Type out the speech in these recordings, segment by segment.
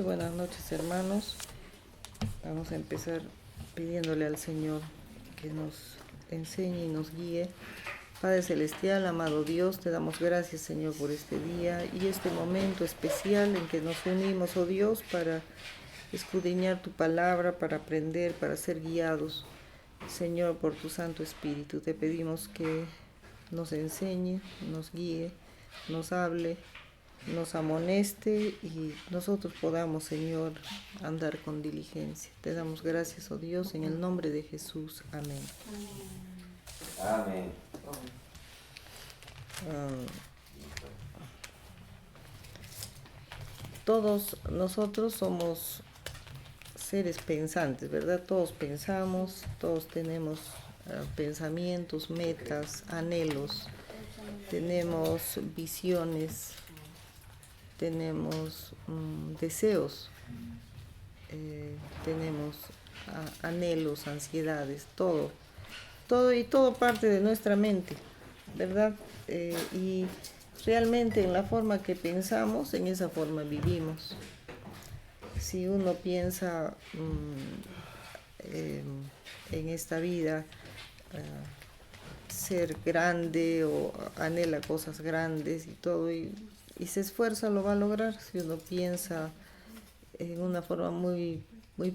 buenas noches hermanos. Vamos a empezar pidiéndole al Señor que nos enseñe y nos guíe. Padre Celestial, amado Dios, te damos gracias, Señor, por este día y este momento especial en que nos unimos, oh Dios, para escudriñar tu palabra, para aprender, para ser guiados, Señor, por tu Santo Espíritu. Te pedimos que nos enseñe, nos guíe, nos hable, nos amoneste y nosotros podamos, Señor, andar con diligencia. Te damos gracias, oh Dios, en el nombre de Jesús. Amén. Amén. Todos nosotros somos seres pensantes, ¿verdad? Todos pensamos, todos tenemos pensamientos, metas, anhelos, tenemos visiones, tenemos deseos, tenemos anhelos, ansiedades, todo parte de nuestra mente, ¿verdad? Y realmente en la forma que pensamos, en esa forma vivimos. Si uno piensa en esta vida ser grande o anhela cosas grandes y todo, y se esfuerza, lo va a lograr. Si uno piensa en una forma muy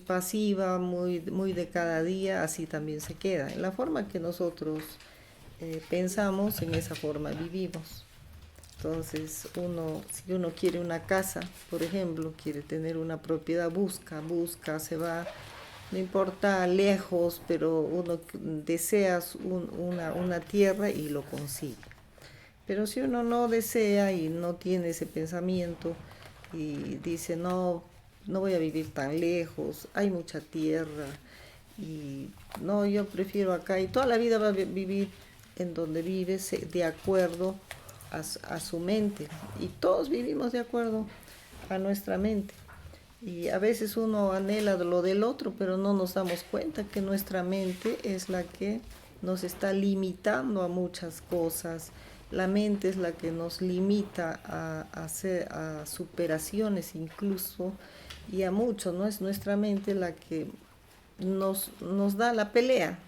pasiva, muy de cada día, así también se queda. En la forma que nosotros pensamos, en esa forma vivimos. Entonces, si uno quiere una casa, por ejemplo, quiere tener una propiedad, busca, se va, no importa lejos, pero uno desea una tierra y lo consigue. Pero si uno no desea y no tiene ese pensamiento y dice, no voy a vivir tan lejos, hay mucha tierra y no, yo prefiero acá, y toda la vida va a vivir en donde vive de acuerdo a su mente, y todos vivimos de acuerdo a nuestra mente, y a veces uno anhela lo del otro, pero no nos damos cuenta que nuestra mente es la que nos está limitando a muchas cosas. La mente es la que nos limita a superaciones incluso, y a mucho, ¿no? Es nuestra mente la que nos da la pelea.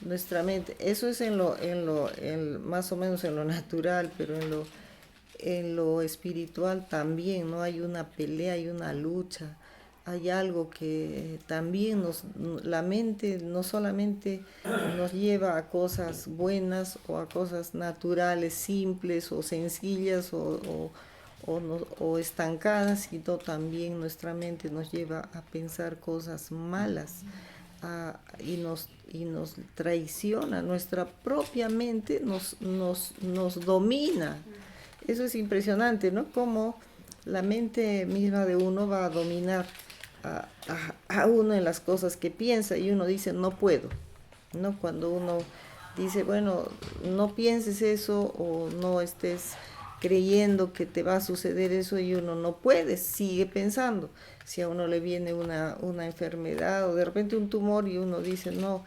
Nuestra mente, eso es más o menos en lo natural, pero en lo espiritual también, ¿no? Hay una pelea, hay una lucha, hay algo que también la mente no solamente nos lleva a cosas buenas o a cosas naturales, simples o sencillas o estancadas, sino también nuestra mente nos lleva a pensar cosas malas. Y nos traiciona, nuestra propia mente nos domina. Eso es impresionante, ¿no? Cómo la mente misma de uno va a dominar a uno en las cosas que piensa, y uno dice, no puedo, ¿no? Cuando uno dice, bueno, no pienses eso o no estés creyendo que te va a suceder eso, y uno no puede, sigue pensando. Si a uno le viene una enfermedad o de repente un tumor y uno dice, no,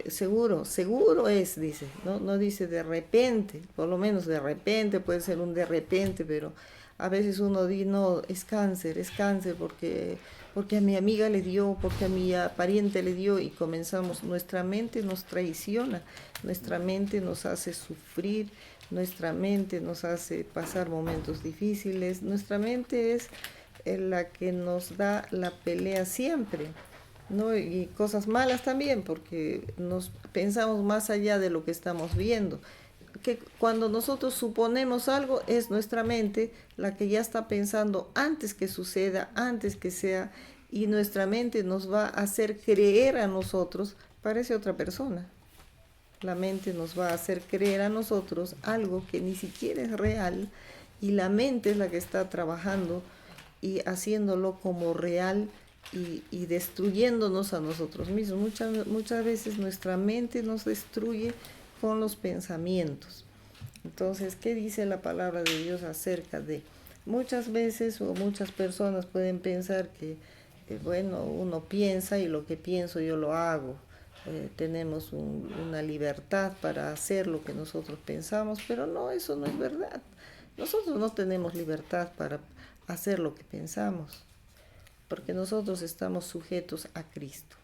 seguro es, dice, no dice de repente, por lo menos de repente, puede ser un de repente, pero a veces uno dice, no, es cáncer porque a mi amiga le dio, porque a mi pariente le dio, y comenzamos, nuestra mente nos traiciona, nuestra mente nos hace sufrir, nuestra mente nos hace pasar momentos difíciles, nuestra mente es la que nos da la pelea siempre, ¿no? Y cosas malas también, porque nos pensamos más allá de lo que estamos viendo. Que cuando nosotros suponemos algo, es nuestra mente la que ya está pensando antes que suceda, antes que sea, y nuestra mente nos va a hacer creer a nosotros, parece otra persona. La mente nos va a hacer creer a nosotros algo que ni siquiera es real, y la mente es la que está trabajando y haciéndolo como real y destruyéndonos a nosotros mismos. Muchas veces nuestra mente nos destruye con los pensamientos. Entonces, ¿qué dice la palabra de Dios acerca de? Muchas veces o muchas personas pueden pensar que, bueno, uno piensa y lo que pienso yo lo hago. Tenemos una libertad para hacer lo que nosotros pensamos, pero no, eso no es verdad. Nosotros no tenemos libertad hacer lo que pensamos, porque nosotros estamos sujetos a Cristo.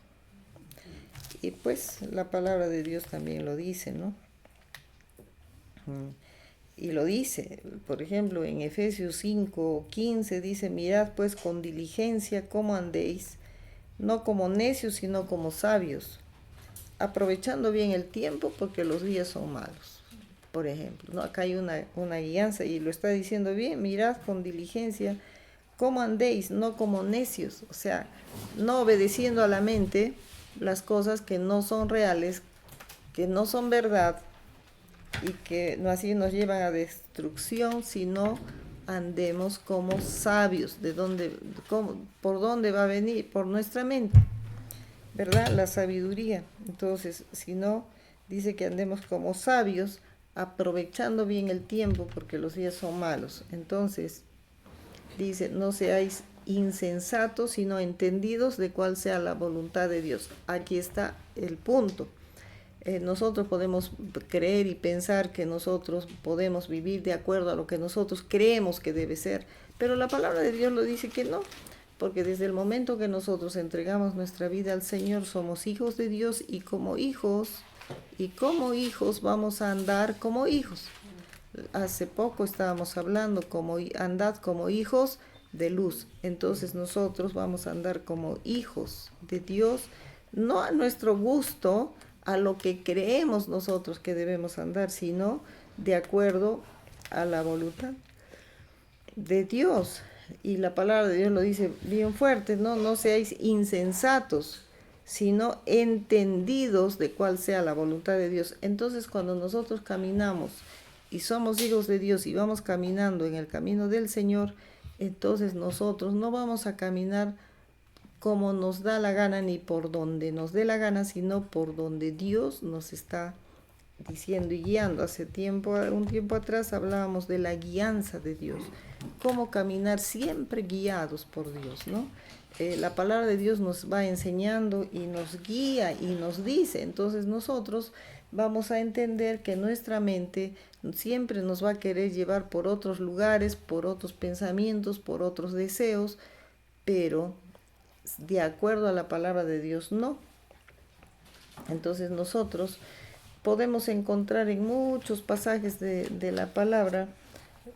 Y pues la palabra de Dios también lo dice, ¿no? Y lo dice, por ejemplo, en Efesios 5:15 dice, mirad pues con diligencia cómo andéis, no como necios, sino como sabios, aprovechando bien el tiempo porque los días son malos. Por ejemplo, ¿no? Acá hay una guianza y lo está diciendo bien, mirad con diligencia cómo andéis, no como necios, o sea, no obedeciendo a la mente las cosas que no son reales, que no son verdad y que no así nos llevan a destrucción, sino andemos como sabios. ¿De dónde, por dónde va a venir? Por nuestra mente, ¿verdad? La sabiduría. Entonces, si no, dice que andemos como sabios, aprovechando bien el tiempo, porque los días son malos. Entonces, dice, no seáis insensatos, sino entendidos de cuál sea la voluntad de Dios. Aquí está el punto. Nosotros podemos creer y pensar que nosotros podemos vivir de acuerdo a lo que nosotros creemos que debe ser, pero la palabra de Dios lo dice que no, porque desde el momento que nosotros entregamos nuestra vida al Señor, somos hijos de Dios y como hijos vamos a andar como hijos. Hace poco estábamos hablando, andad como hijos de luz. Entonces nosotros vamos a andar como hijos de Dios, no a nuestro gusto, a lo que creemos nosotros que debemos andar, sino de acuerdo a la voluntad de Dios. Y la palabra de Dios lo dice bien fuerte, ¿no? No seáis insensatos, sino entendidos de cuál sea la voluntad de Dios. Entonces, cuando nosotros caminamos y somos hijos de Dios y vamos caminando en el camino del Señor, entonces nosotros no vamos a caminar como nos da la gana ni por donde nos dé la gana, sino por donde Dios nos está diciendo y guiando. Un tiempo atrás hablábamos de la guianza de Dios, cómo caminar siempre guiados por Dios, ¿no? La palabra de Dios nos va enseñando y nos guía y nos dice, entonces nosotros vamos a entender que nuestra mente siempre nos va a querer llevar por otros lugares, por otros pensamientos, por otros deseos, pero de acuerdo a la palabra de Dios no. Entonces nosotros podemos encontrar en muchos pasajes de la palabra,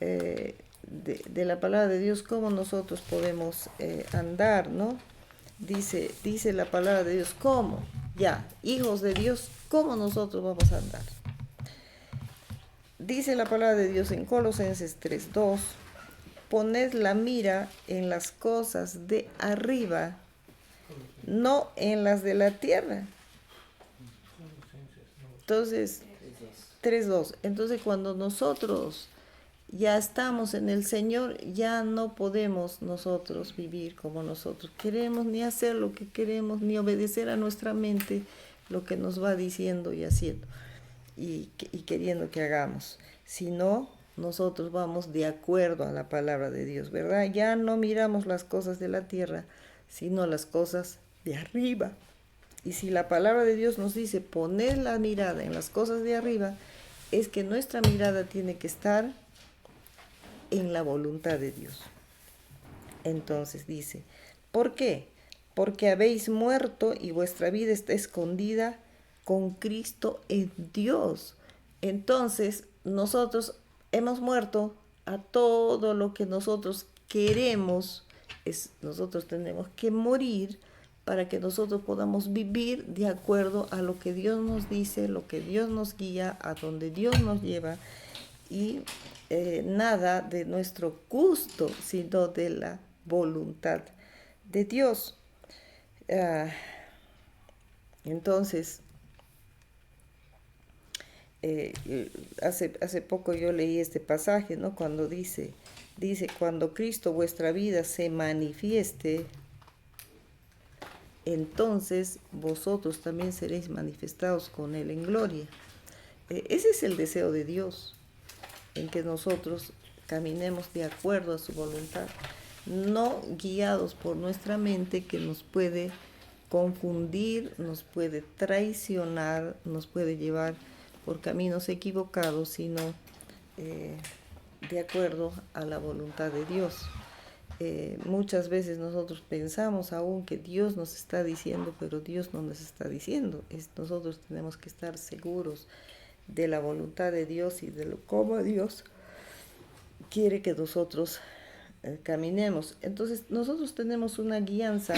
de la palabra de Dios, cómo nosotros podemos andar, ¿no? Dice la palabra de Dios, ¿cómo? Ya, hijos de Dios, ¿cómo nosotros vamos a andar? Dice la palabra de Dios en Colosenses 3:2, poned la mira en las cosas de arriba, no en las de la tierra. Entonces, 3:2. Entonces, cuando nosotros ya estamos en el Señor, ya no podemos nosotros vivir como nosotros queremos, ni hacer lo que queremos, ni obedecer a nuestra mente lo que nos va diciendo y haciendo y queriendo que hagamos, sino nosotros vamos de acuerdo a la palabra de Dios, ¿verdad? Ya no miramos las cosas de la tierra, sino las cosas de arriba. Y si la palabra de Dios nos dice poner la mirada en las cosas de arriba, es que nuestra mirada tiene que estar en la voluntad de Dios. Entonces dice, ¿por qué? Porque habéis muerto y vuestra vida está escondida con Cristo en Dios. Entonces nosotros hemos muerto a todo lo que nosotros queremos. Nosotros tenemos que morir para que nosotros podamos vivir de acuerdo a lo que Dios nos dice, lo que Dios nos guía, a donde Dios nos lleva, y nada de nuestro gusto, sino de la voluntad de Dios. Entonces, hace poco yo leí este pasaje, ¿no? Cuando dice, cuando Cristo vuestra vida se manifieste, entonces vosotros también seréis manifestados con Él en gloria. Ese es el deseo de Dios, en que nosotros caminemos de acuerdo a su voluntad, no guiados por nuestra mente que nos puede confundir, nos puede traicionar, nos puede llevar por caminos equivocados, sino de acuerdo a la voluntad de Dios. muchas veces nosotros pensamos aún que Dios nos está diciendo, pero Dios no nos está diciendo. Nosotros tenemos que estar seguros de la voluntad de Dios y de lo cómo Dios quiere que nosotros caminemos. Entonces nosotros tenemos una guianza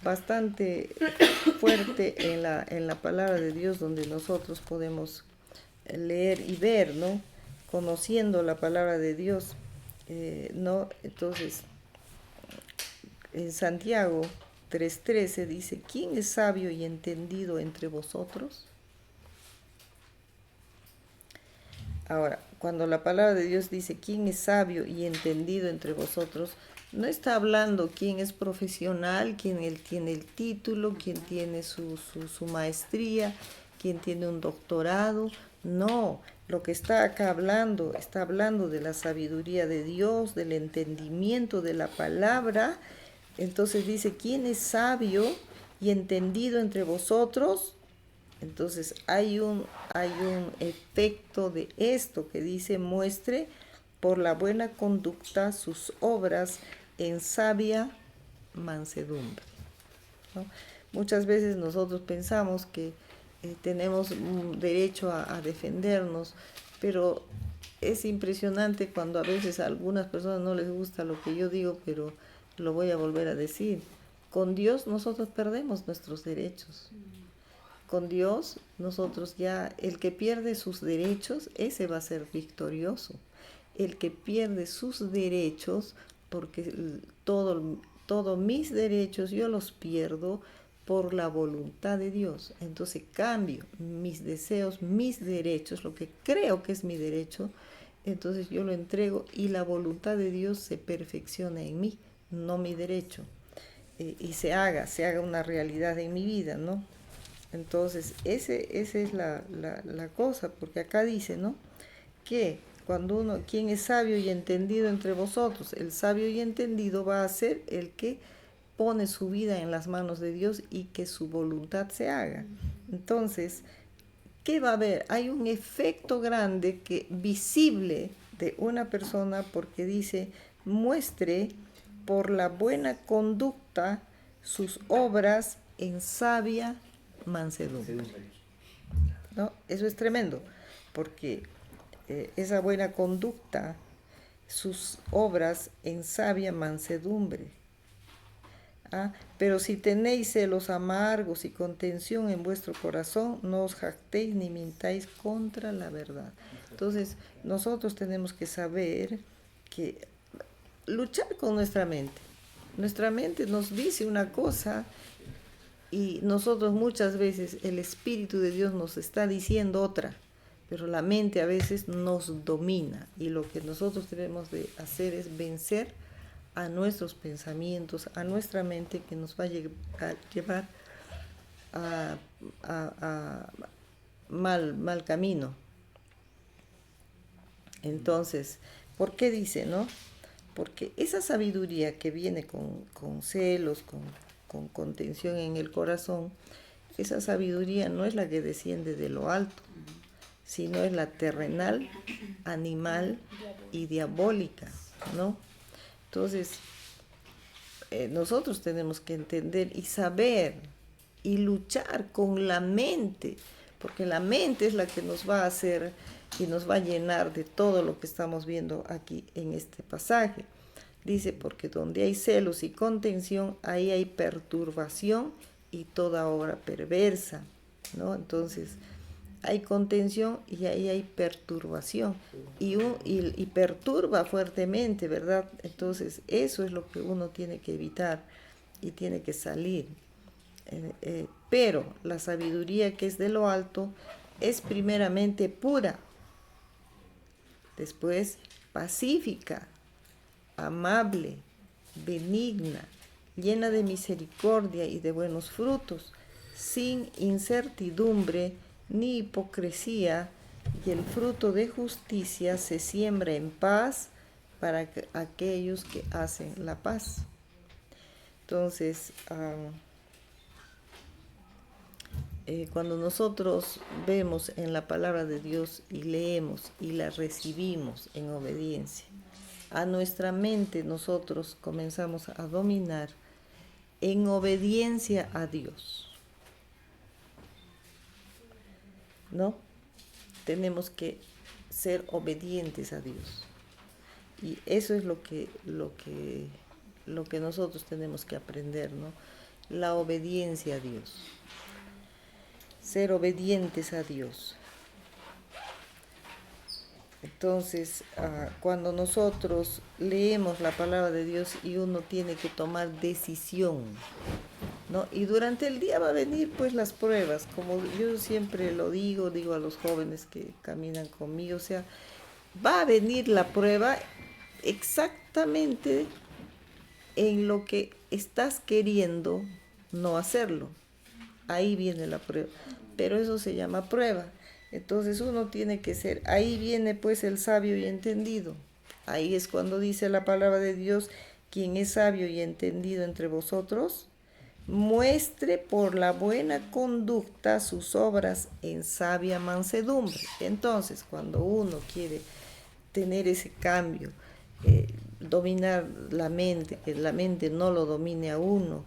bastante fuerte en la palabra de Dios, donde nosotros podemos leer y ver, ¿no? Conociendo la palabra de Dios, ¿no? Entonces, en Santiago 3:13 dice, ¿quién es sabio y entendido entre vosotros? Ahora, cuando la palabra de Dios dice, ¿quién es sabio y entendido entre vosotros? No está hablando quién es profesional, quién tiene el título, quién tiene su maestría, quién tiene un doctorado. No, lo que está acá hablando, está hablando de la sabiduría de Dios, del entendimiento de la palabra. Entonces dice, ¿quién es sabio y entendido entre vosotros? Entonces hay un efecto de esto que dice, muestre por la buena conducta sus obras en sabia mansedumbre, ¿no? Muchas veces nosotros pensamos que tenemos derecho a defendernos, pero es impresionante cuando a veces a algunas personas no les gusta lo que yo digo, pero lo voy a volver a decir. Con Dios nosotros perdemos nuestros derechos. Con Dios nosotros ya, el que pierde sus derechos, ese va a ser victorioso. El que pierde sus derechos, porque todos mis derechos yo los pierdo por la voluntad de Dios. Entonces cambio mis deseos, mis derechos, lo que creo que es mi derecho, entonces yo lo entrego y la voluntad de Dios se perfecciona en mí, no mi derecho. Y se haga una realidad en mi vida, ¿no? Entonces, esa es la cosa, porque acá dice, ¿no? Que cuando ¿quién es sabio y entendido entre vosotros? El sabio y entendido va a ser el que pone su vida en las manos de Dios y que su voluntad se haga. Entonces, ¿qué va a haber? Hay un efecto grande visible de una persona, porque dice, muestre por la buena conducta sus obras en sabia mansedumbre, ¿no? Eso es tremendo, porque esa buena conducta, sus obras en sabia mansedumbre. Pero si tenéis celos amargos y contención en vuestro corazón, no os jactéis ni mintáis contra la verdad. Entonces, nosotros tenemos que saber que luchar con nuestra mente. Nuestra mente nos dice una cosa y nosotros muchas veces el Espíritu de Dios nos está diciendo otra, pero la mente a veces nos domina y lo que nosotros tenemos de hacer es vencer a nuestros pensamientos, a nuestra mente, que nos va a llevar a mal camino. Entonces, ¿por qué dice, no? Porque esa sabiduría que viene con celos, con contención en el corazón, esa sabiduría no es la que desciende de lo alto, sino es la terrenal, animal y diabólica, ¿no? Entonces, nosotros tenemos que entender y saber y luchar con la mente, porque la mente es la que nos va a hacer y nos va a llenar de todo lo que estamos viendo aquí en este pasaje. Dice, porque donde hay celos y contención, ahí hay perturbación y toda obra perversa, ¿no? Entonces, hay contención y ahí hay perturbación y perturba fuertemente, ¿verdad? Entonces, eso es lo que uno tiene que evitar y tiene que salir. Pero la sabiduría que es de lo alto es primeramente pura, después pacífica, amable, benigna, llena de misericordia y de buenos frutos, sin incertidumbre ni hipocresía, y el fruto de justicia se siembra en paz para aquellos que hacen la paz. Entonces, cuando nosotros vemos en la palabra de Dios y leemos y la recibimos en obediencia, a nuestra mente nosotros comenzamos a dominar en obediencia a Dios, ¿no? Tenemos que ser obedientes a Dios. Y eso es lo que nosotros tenemos que aprender, ¿no? La obediencia a Dios. Ser obedientes a Dios. Entonces, cuando nosotros leemos la palabra de Dios y uno tiene que tomar decisión, ¿no? Y durante el día va a venir pues las pruebas, como yo siempre lo digo a los jóvenes que caminan conmigo, o sea, va a venir la prueba exactamente en lo que estás queriendo no hacerlo. Ahí viene la prueba, pero eso se llama prueba. Entonces uno tiene que ser, ahí viene pues el sabio y entendido. Ahí es cuando dice la palabra de Dios, quien es sabio y entendido entre vosotros, muestre por la buena conducta sus obras en sabia mansedumbre. Entonces, cuando uno quiere tener ese cambio, dominar la mente, que la mente no lo domine a uno,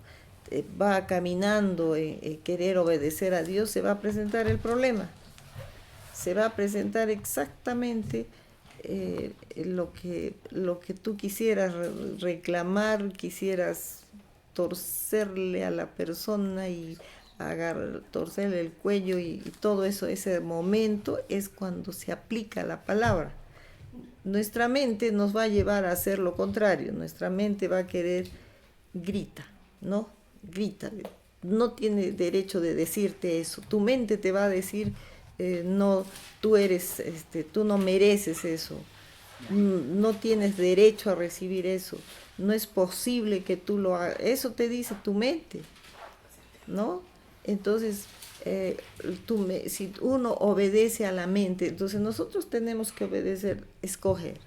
va caminando en querer obedecer a Dios, se va a presentar el problema. Se va a presentar exactamente lo que tú quisieras reclamar, quisieras torcerle a la persona y torcerle el cuello y todo eso. Ese momento es cuando se aplica la palabra. Nuestra mente nos va a llevar a hacer lo contrario. Nuestra mente va a querer, grita, ¿no? Grita. No tiene derecho de decirte eso. Tu mente te va a decir, no, tú no mereces eso. No tienes derecho a recibir eso. No es posible que tú lo hagas. Eso te dice tu mente, ¿no? Entonces, si uno obedece a la mente, entonces nosotros tenemos que obedecer, escoger.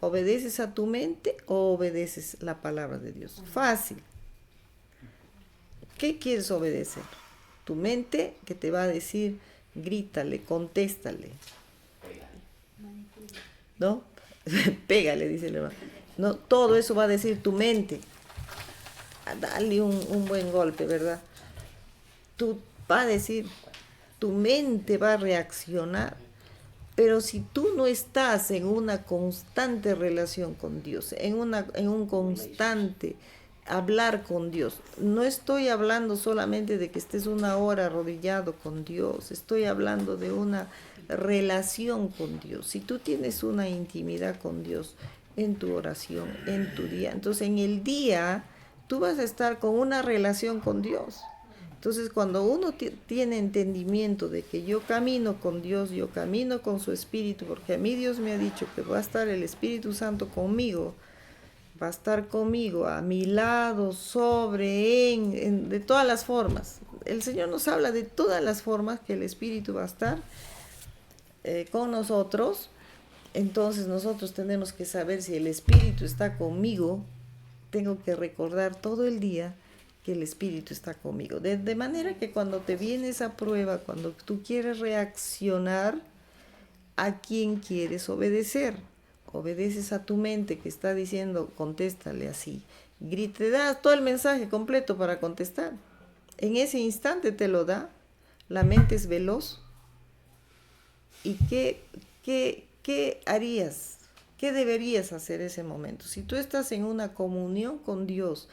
¿Obedeces a tu mente o obedeces la palabra de Dios? Fácil. ¿Qué quieres obedecer? Tu mente, que te va a decir, grítale, contéstale, ¿no? Pégale, dice el hermano. No, todo eso va a decir tu mente. Dale un buen golpe, ¿verdad? Tú va a decir, tu mente va a reaccionar. Pero si tú no estás en una constante relación con Dios, en un constante hablar con Dios, no estoy hablando solamente de que estés una hora arrodillado con Dios, estoy hablando de una relación con Dios. Si tú tienes una intimidad con Dios en tu oración, en tu día, entonces en el día tú vas a estar con una relación con Dios. Entonces, cuando uno tiene entendimiento de que yo camino con Dios, yo camino con su Espíritu, porque a mí Dios me ha dicho que va a estar el Espíritu Santo conmigo, va a estar conmigo, a mi lado, de todas las formas. El Señor nos habla de todas las formas que el Espíritu va a estar con nosotros. Entonces, nosotros tenemos que saber si el Espíritu está conmigo. Tengo que recordar todo el día que el Espíritu está conmigo. De manera que cuando te viene esa prueba, cuando tú quieres reaccionar, ¿a quién quieres obedecer? Obedeces a tu mente que está diciendo, contéstale así. Te das todo el mensaje completo para contestar. En ese instante te lo da. La mente es veloz. ¿Y qué harías? ¿Qué deberías hacer ese momento? Si tú estás en una comunión con Dios,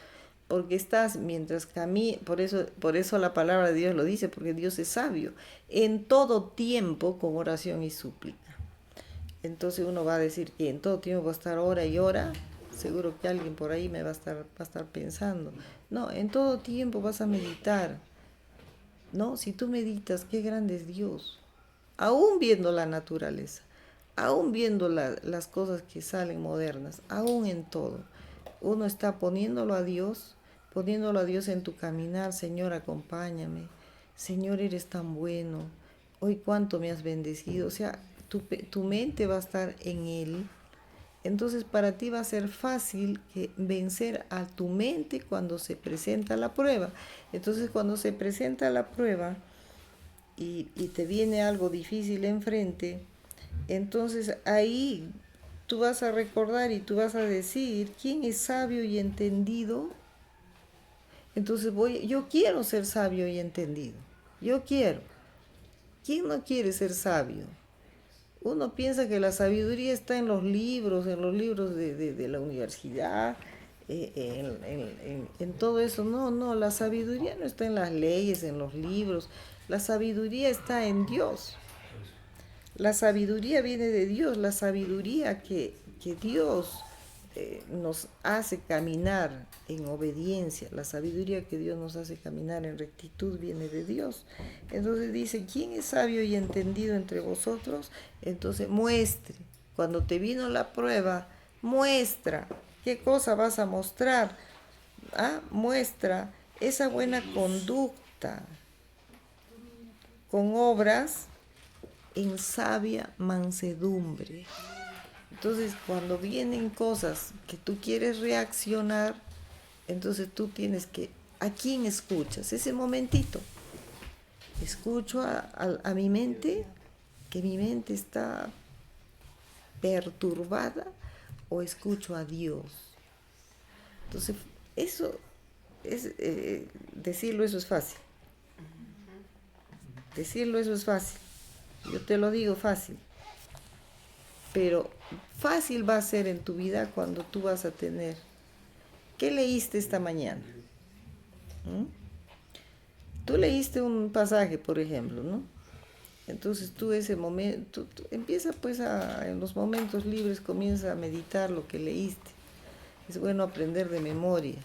porque estás mientras caminas, por eso la palabra de Dios lo dice, porque Dios es sabio, en todo tiempo con oración y súplica. Entonces uno va a decir que en todo tiempo va a estar hora y hora, seguro que alguien por ahí va a estar pensando. No, en todo tiempo vas a meditar, ¿no? Si tú meditas, qué grande es Dios, aún viendo la naturaleza, aún viendo las cosas que salen modernas, aún en todo. Uno está poniéndolo a Dios en tu caminar. Señor, acompáñame. Señor, eres tan bueno. Hoy cuánto me has bendecido. O sea, tu mente va a estar en Él. Entonces para ti va a ser fácil vencer a tu mente cuando se presenta la prueba. Entonces cuando se presenta la prueba y te viene algo difícil enfrente, entonces ahí tú vas a recordar y tú vas a decir, ¿quién es sabio y entendido? Entonces yo quiero ser sabio y entendido. Yo quiero. ¿Quién no quiere ser sabio? Uno piensa que la sabiduría está en los libros de la universidad, en todo eso. No, no, la sabiduría no está en las leyes, en los libros. La sabiduría está en Dios. La sabiduría viene de Dios, la sabiduría que Dios nos hace caminar en obediencia, la sabiduría que Dios nos hace caminar en rectitud viene de Dios. Entonces dice, ¿quién es sabio y entendido entre vosotros? Entonces muestre, cuando te vino la prueba, muestra, ¿qué cosa vas a mostrar? Muestra esa buena conducta con obras en sabia mansedumbre. Entonces, cuando vienen cosas que tú quieres reaccionar, entonces tú tienes que, ¿a quién escuchas? Ese momentito. Escucho a mi mente, que mi mente está perturbada, o escucho a Dios. Entonces, eso es, decirlo eso es fácil. Decirlo eso es fácil. Yo te lo digo fácil. Pero fácil va a ser en tu vida cuando tú vas a tener. ¿Qué leíste esta mañana? ¿Mm? Tú leíste un pasaje, por ejemplo, ¿no? Entonces tú ese momento, empieza pues en los momentos libres, comienza a meditar lo que leíste. Es bueno aprender de memoria.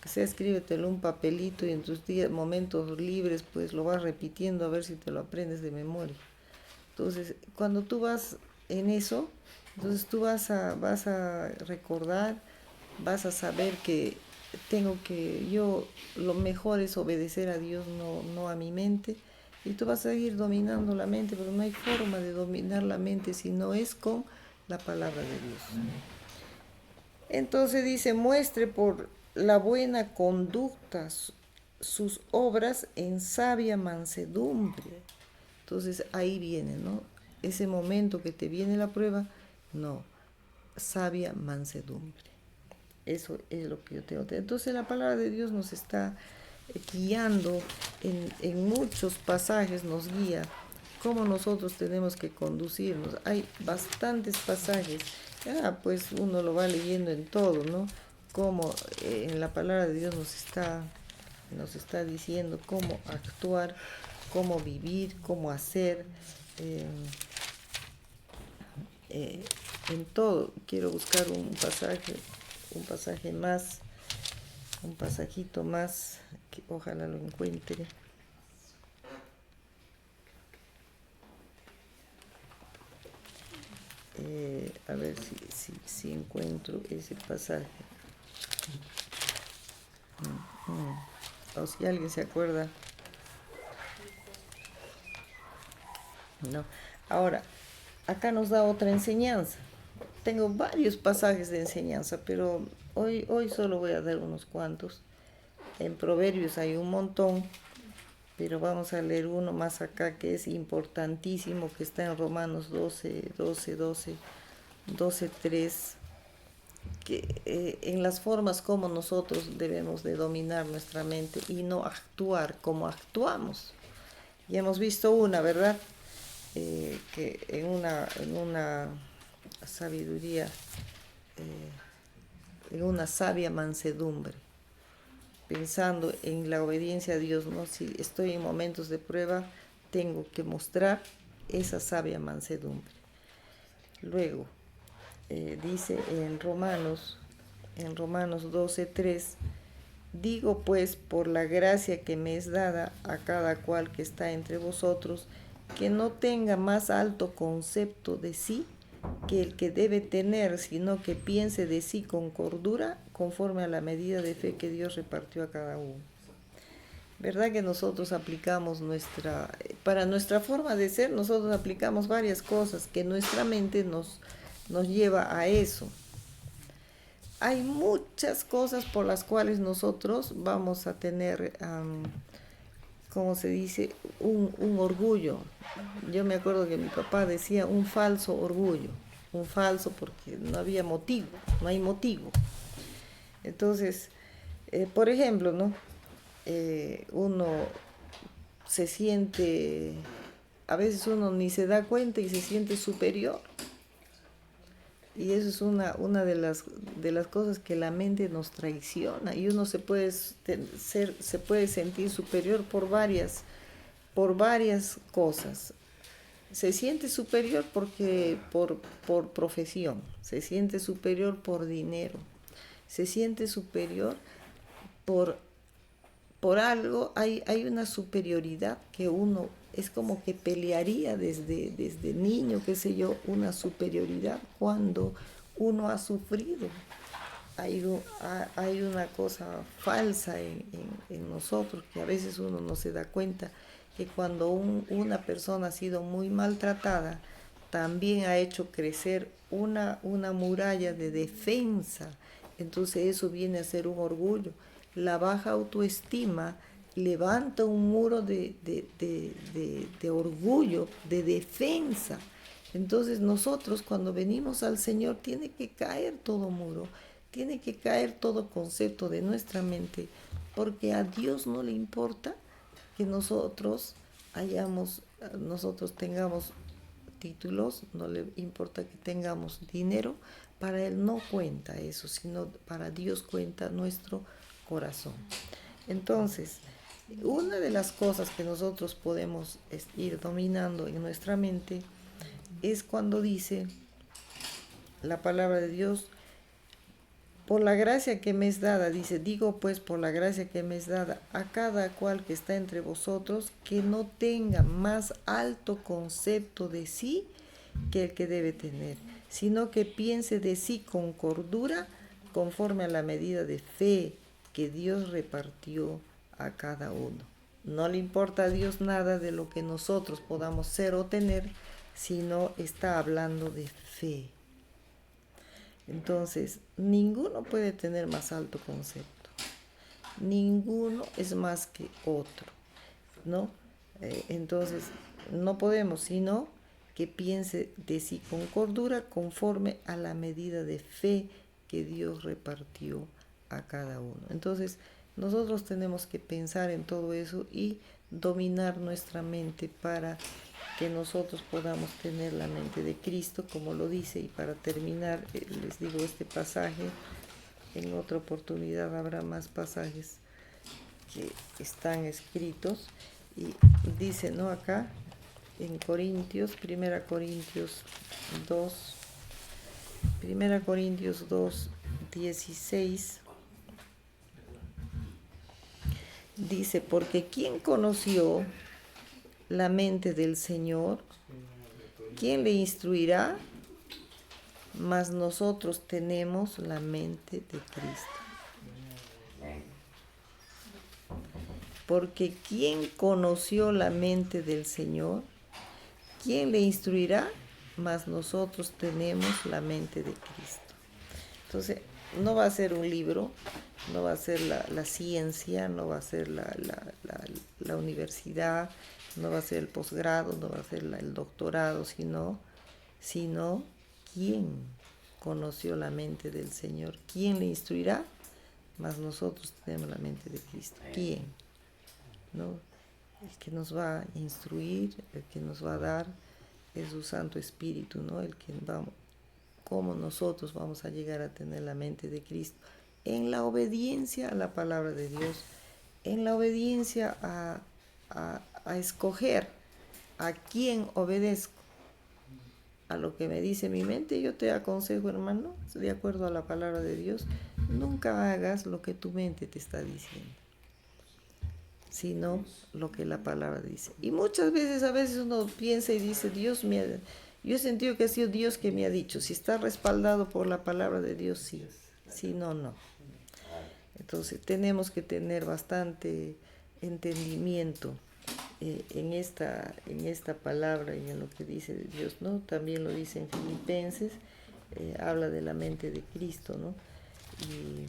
Que sea, escríbetelo en un papelito y en tus momentos libres pues lo vas repitiendo a ver si te lo aprendes de memoria. Entonces, cuando tú vas en eso, entonces tú vas a recordar, vas a saber que yo lo mejor es obedecer a Dios, no a mi mente. Y tú vas a ir dominando la mente, pero no hay forma de dominar la mente si no es con la palabra de Dios. Entonces dice, muestre por la buena conducta sus obras en sabia mansedumbre. Entonces ahí viene, ¿no? Ese momento que te viene la prueba, no, sabia mansedumbre. Eso es lo que yo tengo. Entonces la palabra de Dios nos está guiando en muchos pasajes, nos guía cómo nosotros tenemos que conducirnos. Hay bastantes pasajes, pues uno lo va leyendo en todo, ¿no? Cómo en la palabra de Dios nos está diciendo cómo actuar, cómo vivir, cómo hacer, en todo. Quiero buscar un pasaje más, un pasajito más, que ojalá lo encuentre. A ver si encuentro ese pasaje. O si alguien se acuerda. No. Ahora, acá nos da otra enseñanza. Tengo varios pasajes de enseñanza, pero hoy solo voy a dar unos cuantos. En Proverbios hay un montón, pero vamos a leer uno más acá que es importantísimo, que está en Romanos 12:3, que en las formas como nosotros debemos de dominar nuestra mente y no actuar como actuamos. Ya hemos visto una, ¿verdad? Que en una sabiduría, en una sabia mansedumbre, pensando en la obediencia a Dios, ¿no? Si estoy en momentos de prueba, tengo que mostrar esa sabia mansedumbre. Luego, dice en Romanos 12:3, digo pues por la gracia que me es dada a cada cual que está entre vosotros, que no tenga más alto concepto de sí que el que debe tener, sino que piense de sí con cordura, conforme a la medida de fe que Dios repartió a cada uno. ¿Verdad que nosotros aplicamos para nuestra forma de ser, nosotros aplicamos varias cosas que nuestra mente nos lleva a eso? Hay muchas cosas por las cuales nosotros vamos a tener, ¿cómo se dice? Un orgullo. Yo me acuerdo que mi papá decía un falso orgullo. un falso porque no había motivo, no hay motivo. Entonces, por ejemplo, ¿no? Uno se siente, a veces uno ni se da cuenta y se siente superior. Y eso es una de las cosas que la mente nos traiciona. Y uno se puede sentir superior por varias cosas. Se siente superior por profesión, se siente superior por dinero, se siente superior por, por algo. Hay una superioridad que uno es como que pelearía desde niño, qué sé yo, una superioridad cuando uno ha sufrido. Hay una cosa falsa en nosotros que a veces uno no se da cuenta, que cuando una persona ha sido muy maltratada, también ha hecho crecer una muralla de defensa. Entonces eso viene a ser un orgullo. La baja autoestima levanta un muro de orgullo, de defensa. Entonces nosotros cuando venimos al Señor tiene que caer todo muro, tiene que caer todo concepto de nuestra mente, porque a Dios no le importa que nosotros tengamos títulos, no le importa que tengamos dinero. Para Él no cuenta eso, sino para Dios cuenta nuestro corazón. Entonces, una de las cosas que nosotros podemos ir dominando en nuestra mente es cuando dice la palabra de Dios: por la gracia que me es dada, dice, digo pues por la gracia que me es dada a cada cual que está entre vosotros, que no tenga más alto concepto de sí que el que debe tener, sino que piense de sí con cordura, conforme a la medida de fe que Dios repartió a cada uno. No le importa a Dios nada de lo que nosotros podamos ser o tener, sino está hablando de fe. Entonces, ninguno puede tener más alto concepto. Ninguno es más que otro, ¿no? Entonces, no podemos sino que piense de sí con cordura, conforme a la medida de fe que Dios repartió a cada uno. Entonces, nosotros tenemos que pensar en todo eso y dominar nuestra mente para que nosotros podamos tener la mente de Cristo, como lo dice. Y para terminar, les digo este pasaje. En otra oportunidad habrá más pasajes que están escritos. Y dice, ¿no? Acá en Corintios, 1 Corintios 2, 16, dice, porque ¿quién conoció la mente del Señor? ¿Quién le instruirá? Mas nosotros tenemos la mente de Cristo. Porque ¿quién conoció la mente del Señor? ¿Quién le instruirá? Mas nosotros tenemos la mente de Cristo. Entonces, no va a ser un libro, no va a ser la ciencia, no va a ser la universidad, no va a ser el posgrado, no va a ser el doctorado, sino ¿quién conoció la mente del Señor? ¿Quién le instruirá? Mas nosotros tenemos la mente de Cristo. ¿Quién? ¿No? El que nos va a instruir, el que nos va a dar es su Santo Espíritu, ¿no? Cómo nosotros vamos a llegar a tener la mente de Cristo en la obediencia a la palabra de Dios, en la obediencia a escoger a quién obedezco. A lo que me dice mi mente, yo te aconsejo, hermano, de acuerdo a la palabra de Dios, nunca hagas lo que tu mente te está diciendo, sino lo que la palabra dice. Y muchas veces, a veces uno piensa y dice, yo he sentido que ha sido Dios que me ha dicho. Si está respaldado por la palabra de Dios, sí. Si no, no. Entonces tenemos que tener bastante entendimiento en esta palabra y en lo que dice de Dios, ¿no? También lo dice en Filipenses, habla de la mente de Cristo, ¿no? Y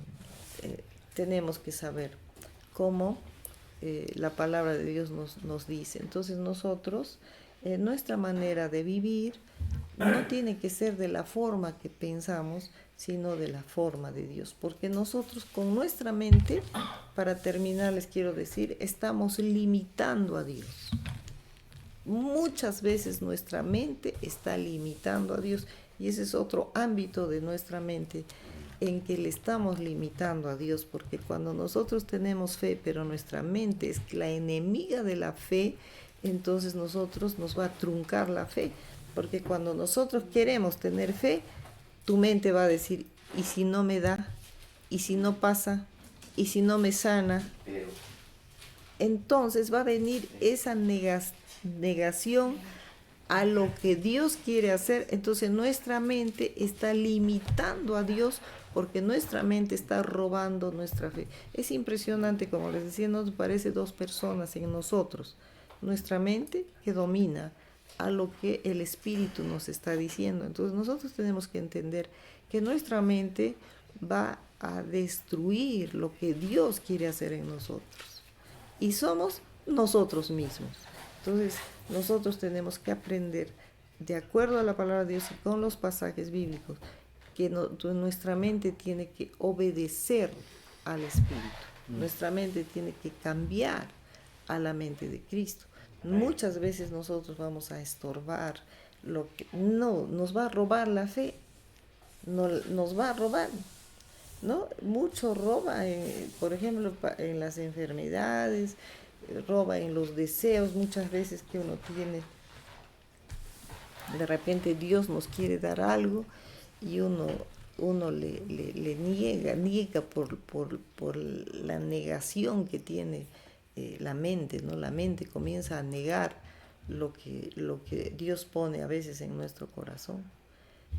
tenemos que saber cómo la palabra de Dios nos dice. Entonces nosotros, nuestra manera de vivir no tiene que ser de la forma que pensamos, sino de la forma de Dios. Porque nosotros con nuestra mente, para terminar les quiero decir, estamos limitando a Dios. Muchas veces nuestra mente está limitando a Dios y ese es otro ámbito de nuestra mente en que le estamos limitando a Dios, porque cuando nosotros tenemos fe, pero nuestra mente es la enemiga de la fe, entonces nosotros nos va a truncar la fe, porque cuando nosotros queremos tener fe, tu mente va a decir, ¿y si no me da? ¿Y si no pasa? ¿Y si no me sana? Entonces va a venir esa negación a lo que Dios quiere hacer. Entonces nuestra mente está limitando a Dios porque nuestra mente está robando nuestra fe. Es impresionante, como les decía, nos parece dos personas en nosotros. Nuestra mente que domina a lo que el Espíritu nos está diciendo. Entonces nosotros tenemos que entender que nuestra mente va a destruir lo que Dios quiere hacer en nosotros. Y somos nosotros mismos. Entonces, nosotros tenemos que aprender, de acuerdo a la palabra de Dios y con los pasajes bíblicos, que nuestra mente tiene que obedecer al Espíritu. Nuestra mente tiene que cambiar a la mente de Cristo. Muchas veces nosotros vamos a estorbar lo que no nos va a robar la fe, no, nos va a robar, ¿no? Mucho roba, por ejemplo, en las enfermedades, roba en los deseos muchas veces que uno tiene. De repente Dios nos quiere dar algo y uno le niega por la negación que tiene la mente, ¿no? La mente comienza a negar lo que Dios pone a veces en nuestro corazón.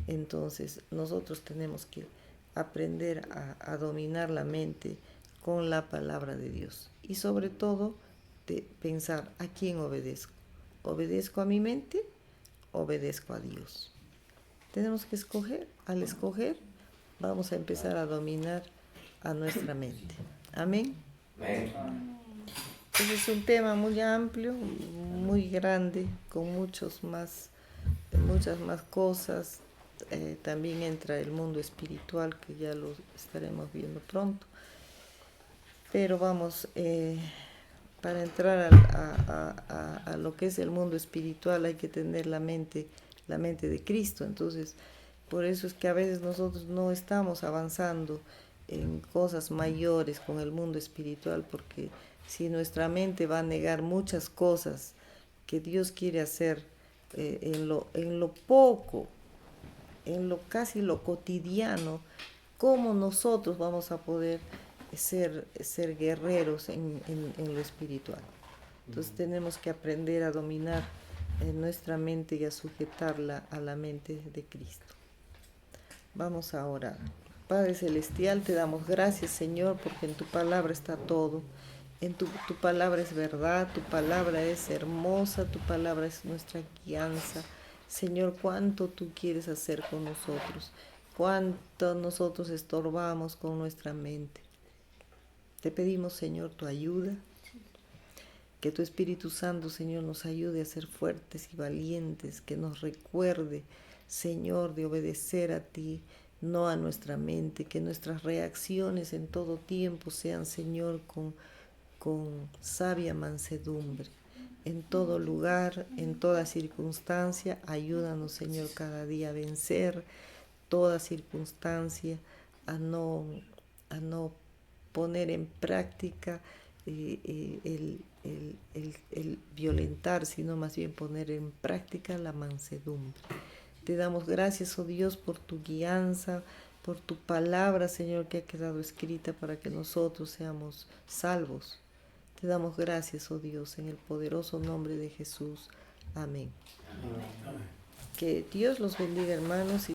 Entonces nosotros tenemos que aprender a dominar la mente con la palabra de Dios y sobre todo de pensar a quién obedezco. ¿Obedezco a mi mente? Obedezco a Dios. Tenemos que escoger. Al escoger vamos a empezar a dominar a nuestra mente. Amén. Ese es un tema muy amplio, muy grande, con muchas más cosas. También entra el mundo espiritual, que ya lo estaremos viendo pronto. Pero vamos, para entrar a lo que es el mundo espiritual hay que tener la mente de Cristo. Entonces, por eso es que a veces nosotros no estamos avanzando en cosas mayores con el mundo espiritual, porque si nuestra mente va a negar muchas cosas que Dios quiere hacer en lo poco, en lo casi lo cotidiano, ¿cómo nosotros vamos a poder ser guerreros en lo espiritual? Entonces tenemos que aprender a dominar nuestra mente y a sujetarla a la mente de Cristo. Vamos a orar. Padre Celestial, te damos gracias, Señor, porque en tu palabra está todo. En tu palabra es verdad, tu palabra es hermosa, tu palabra es nuestra guianza. Señor, cuánto tú quieres hacer con nosotros, cuánto nosotros estorbamos con nuestra mente. Te pedimos, Señor, tu ayuda, que tu Espíritu Santo, Señor, nos ayude a ser fuertes y valientes, que nos recuerde, Señor, de obedecer a ti, no a nuestra mente, que nuestras reacciones en todo tiempo sean, Señor, con sabia mansedumbre. En todo lugar, en toda circunstancia, ayúdanos, Señor, cada día a vencer toda circunstancia, a no poner en práctica el violentar, sino más bien poner en práctica la mansedumbre. Te damos gracias, oh Dios, por tu guianza, por tu palabra, Señor, que ha quedado escrita para que nosotros seamos salvos. Te damos gracias, oh Dios, en el poderoso nombre de Jesús. Amén. Que Dios los bendiga, hermanos.